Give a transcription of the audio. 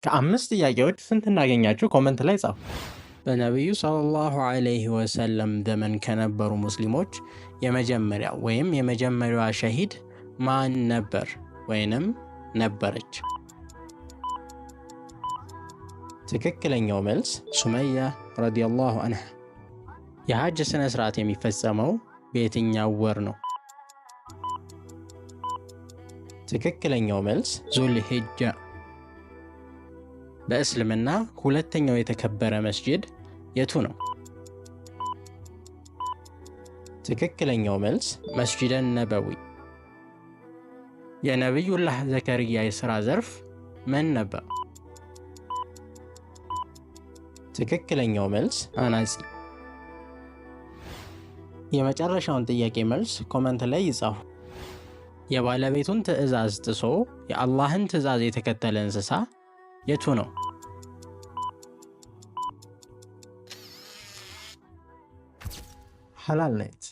ከአምስት ጥያቄዎች ስንት እናገኛችሁ? ኮመንት ላይ ጻፉ። በነቢዩ ሰለላሁ ዐለይሂ ወሰለም ዘመን ከነበሩ ሙስሊሞች የመጀመሪያው ወይም የመጀመሪያዋ ሸሂድ ማን ነበር ወይንም ነበረች? ትክክለኛው መልስ ሱመያ ረዲየላሁ አንሃ። የሐጅ ሥነ ሥርዓት የሚፈጸመው በየትኛው ወር ነው? ትክክለኛው መልስ ዙልሂጃ። በእስልምና ሁለተኛው የተከበረ መስጂድ የቱ ነው? ትክክለኛው መልስ መስጂደ ነበዊ። የነቢዩላህ ዘከርያ የሥራ ዘርፍ ምን ነበር? ትክክለኛው መልስ አናጺ። የመጨረሻውን ጥያቄ መልስ ኮመንት ላይ ይጻፉ። የባለቤቱን ትዕዛዝ ጥሶ የአላህን ትዕዛዝ የተከተለ እንስሳ የቱ ነው? ሐላል ናት።